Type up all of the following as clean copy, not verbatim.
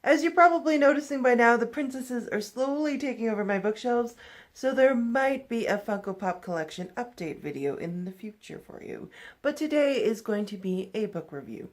As you're probably noticing by now, the princesses are slowly taking over my bookshelves, so there might be a Funko Pop collection update video in the future for you. But today is going to be a book review.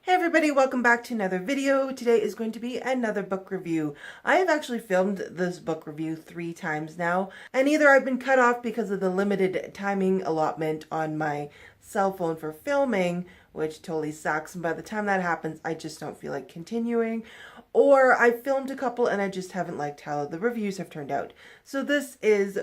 Hey everybody, welcome back to another video. Today is going to be another book review. I have actually filmed this book review 3 times now, and either I've been cut off because of the limited timing allotment on my cell phone for filming, which totally sucks, and by the time that happens, I just don't feel like continuing, or I filmed a couple and I just haven't liked how the reviews have turned out. So this is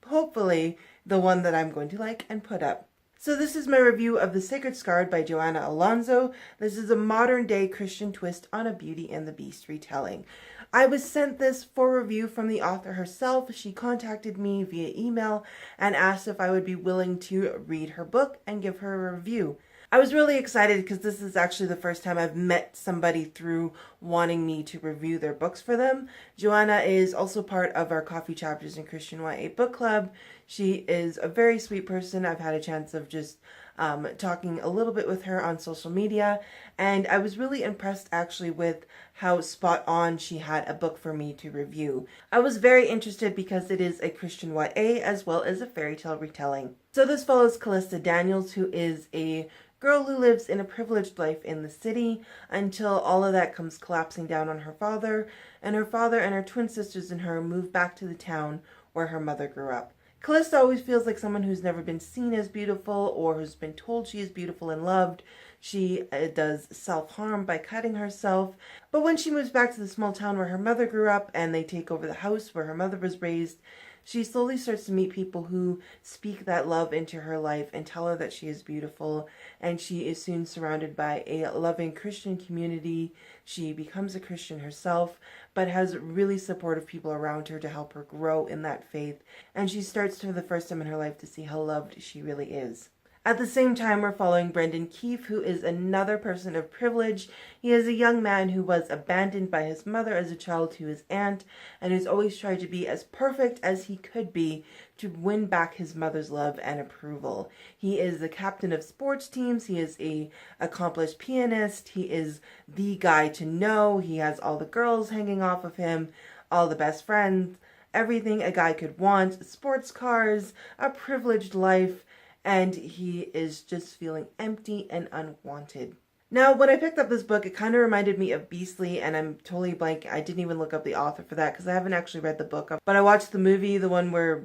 hopefully the one that I'm going to like and put up. So this is my review of The Sacred Scarred by Joanna Alonzo. This is a modern day Christian twist on a Beauty and the Beast retelling. I was sent this for review from the author herself. She contacted me via email and asked if I would be willing to read her book and give her a review. I was really excited because this is actually the first time I've met somebody through wanting me to review their books for them. Joanna is also part of our Coffee Chapters and Christian YA book club. She is a very sweet person. I've had a chance of just talking a little bit with her on social media, and I was really impressed actually with how spot on she had a book for me to review. I was very interested because it is a Christian YA as well as a fairy tale retelling. So this follows Callista Daniels, who is a girl who lives in a privileged life in the city until all of that comes collapsing down on her father and her twin sisters and her move back to the town where her mother grew up. Callista always feels like someone who's never been seen as beautiful or who's been told she is beautiful and loved. She does self-harm by cutting herself. But when she moves back to the small town where her mother grew up and they take over the house where her mother was raised, she slowly starts to meet people who speak that love into her life and tell her that she is beautiful, and she is soon surrounded by a loving Christian community. She becomes a Christian herself, but has really supportive people around her to help her grow in that faith, and she starts for the first time in her life to see how loved she really is. At the same time, we're following Brendan Keefe, who is another person of privilege. He is a young man who was abandoned by his mother as a child to his aunt, and who's always tried to be as perfect as he could be to win back his mother's love and approval. He is the captain of sports teams. He is an accomplished pianist. He is the guy to know. He has all the girls hanging off of him, all the best friends, everything a guy could want, sports cars, a privileged life, and he is just feeling empty and unwanted. Now, when I picked up this book, it kind of reminded me of Beastly, and I'm totally blank. I didn't even look up the author for that because I haven't actually read the book. But I watched the movie, the one where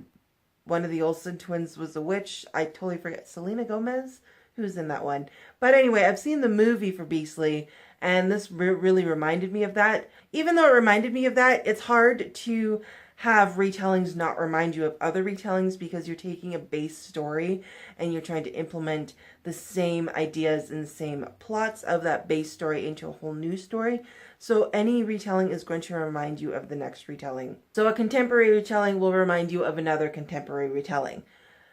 one of the Olsen twins was a witch. I totally forget. Selena Gomez? Who's in that one? But anyway, I've seen the movie for Beastly, and this really reminded me of that. Even though it reminded me of that, it's hard to have retellings not remind you of other retellings because you're taking a base story and you're trying to implement the same ideas and the same plots of that base story into a whole new story. So any retelling is going to remind you of the next retelling. So a contemporary retelling will remind you of another contemporary retelling.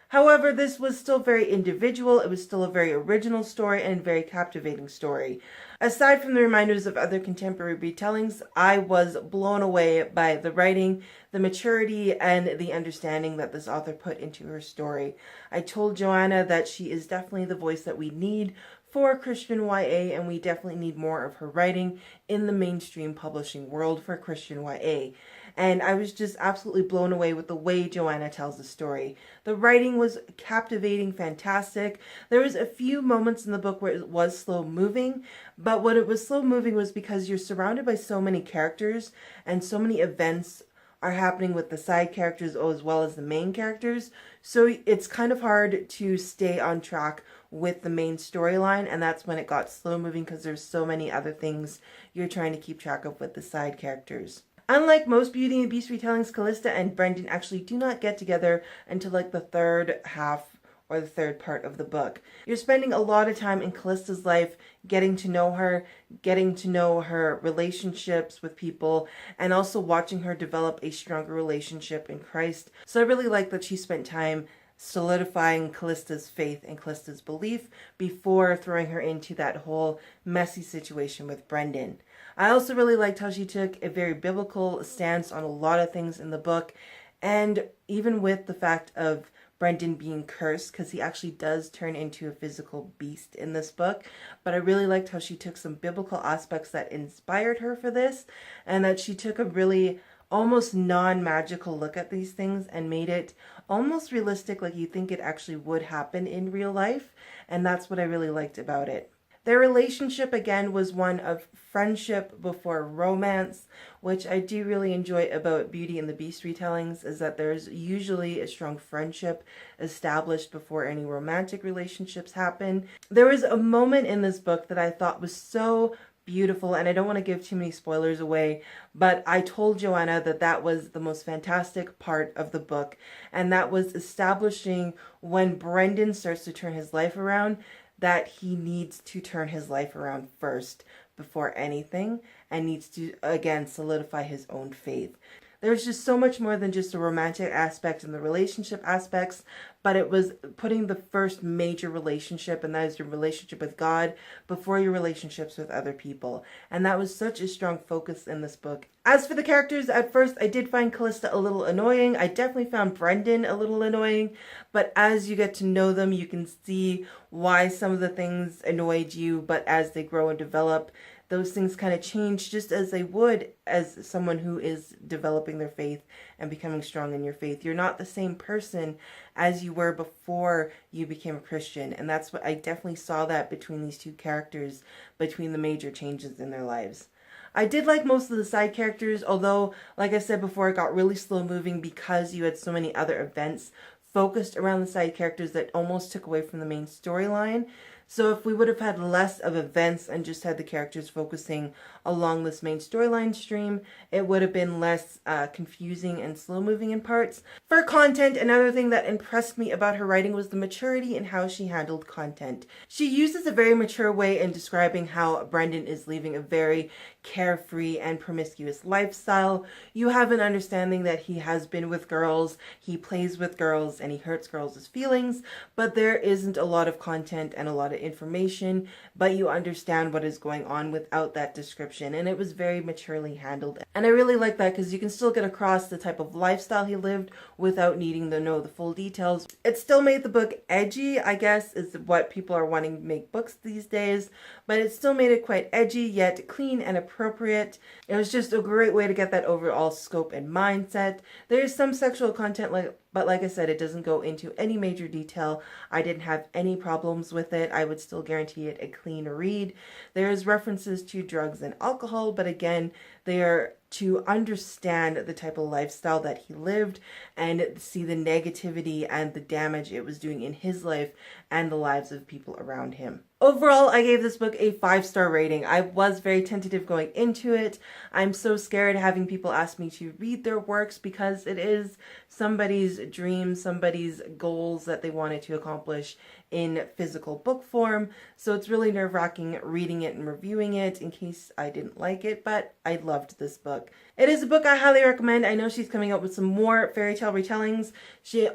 However, this was still very individual. It was still a very original story and a very captivating story. Aside from the reminders of other contemporary retellings, I was blown away by the writing, the maturity, and the understanding that this author put into her story. I told Joanna that she is definitely the voice that we need for Christian YA, and we definitely need more of her writing in the mainstream publishing world for Christian YA. And I was just absolutely blown away with the way Joanna tells the story. The writing was captivating, fantastic. There was a few moments in the book where it was slow moving, but when it was slow moving was because you're surrounded by so many characters and so many events are happening with the side characters as well as the main characters. So it's kind of hard to stay on track with the main storyline, and that's when it got slow moving because there's so many other things you're trying to keep track of with the side characters. Unlike most Beauty and the Beast retellings, Callista and Brendan actually do not get together until like the third half or the third part of the book. You're spending a lot of time in Callista's life getting to know her relationships with people, and also watching her develop a stronger relationship in Christ. So I really like that she spent time solidifying Callista's faith and Callista's belief before throwing her into that whole messy situation with Brendan. I also really liked how she took a very biblical stance on a lot of things in the book, and even with the fact of Brendan being cursed, because he actually does turn into a physical beast in this book. But I really liked how she took some biblical aspects that inspired her for this, and that she took a really almost non-magical look at these things and made it almost realistic, like you think it actually would happen in real life. And that's what I really liked about it. Their relationship, again, was one of friendship before romance, which I do really enjoy about Beauty and the Beast retellings, is that there's usually a strong friendship established before any romantic relationships happen. There was a moment in this book that I thought was so beautiful, and I don't want to give too many spoilers away, but I told Joanna that that was the most fantastic part of the book, and that was establishing when Brendan starts to turn his life around, that he needs to turn his life around first before anything, and needs to, again, solidify his own faith. There's just so much more than just the romantic aspect and the relationship aspects, but it was putting the first major relationship, and that is your relationship with God, before your relationships with other people. And that was such a strong focus in this book. As for the characters, at first I did find Callista a little annoying. I definitely found Brendan a little annoying, but as you get to know them, you can see why some of the things annoyed you, but as they grow and develop, those things kind of change, just as they would as someone who is developing their faith and becoming strong in your faith. You're not the same person as you were before you became a Christian. And that's what I definitely saw that between these two characters, between the major changes in their lives. I did like most of the side characters, although, like I said before, it got really slow moving because you had so many other events focused around the side characters that almost took away from the main storyline. So if we would have had less of events and just had the characters focusing along this main storyline stream, it would have been less confusing and slow moving in parts. For content, another thing that impressed me about her writing was the maturity in how she handled content. She uses a very mature way in describing how Brendan is living a very carefree and promiscuous lifestyle. You have an understanding that he has been with girls, he plays with girls, and he hurts girls' feelings, but there isn't a lot of content and a lot of information, but you understand what is going on without that description, and it was very maturely handled. And I really like that because you can still get across the type of lifestyle he lived without needing to know the full details. It still made the book edgy, I guess, is what people are wanting to make books these days, but it still made it quite edgy, yet clean and appropriate. It was just a great way to get that overall scope and mindset. There is some sexual content, but like I said, it doesn't go into any major detail. I didn't have any problems with it. I would still guarantee it a clean read. There's references to drugs and alcohol, but again, they are to understand the type of lifestyle that he lived and see the negativity and the damage it was doing in his life and the lives of people around him. Overall, I gave this book a 5-star rating. I was very tentative going into it. I'm so scared having people ask me to read their works because it is somebody's dream, somebody's goals that they wanted to accomplish in physical book form. So it's really nerve-wracking reading it and reviewing it in case I didn't like it, but I loved this book. It is a book I highly recommend. I know she's coming up with some more fairy tale retellings.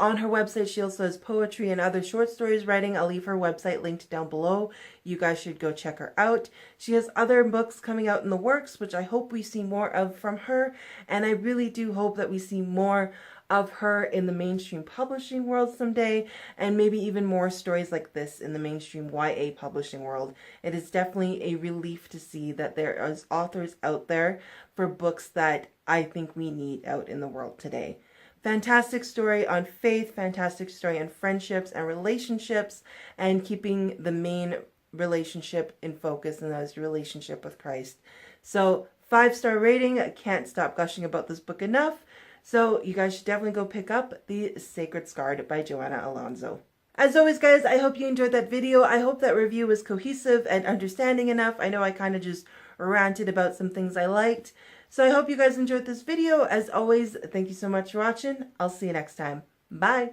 On her website, she also has poetry and other short stories writing. I'll leave her website linked down below. You guys should go check her out. She has other books coming out in the works, which I hope we see more of from her. And I really do hope that we see more of her in the mainstream publishing world someday, and maybe even more stories like this in the mainstream YA publishing world. It is definitely a relief to see that there is authors out there for books that I think we need out in the world today. Fantastic story on faith, fantastic story on friendships and relationships, and keeping the main relationship in focus, and that is your relationship with Christ. So 5-star rating. I can't stop gushing about this book enough. So you guys should definitely go pick up The Sacred Scarred by Joanna Alonzo. As always, guys, I hope you enjoyed that video. I hope that review was cohesive and understanding enough. I know I kind of just ranted about some things I liked. So I hope you guys enjoyed this video. As always, thank you so much for watching. I'll see you next time. Bye.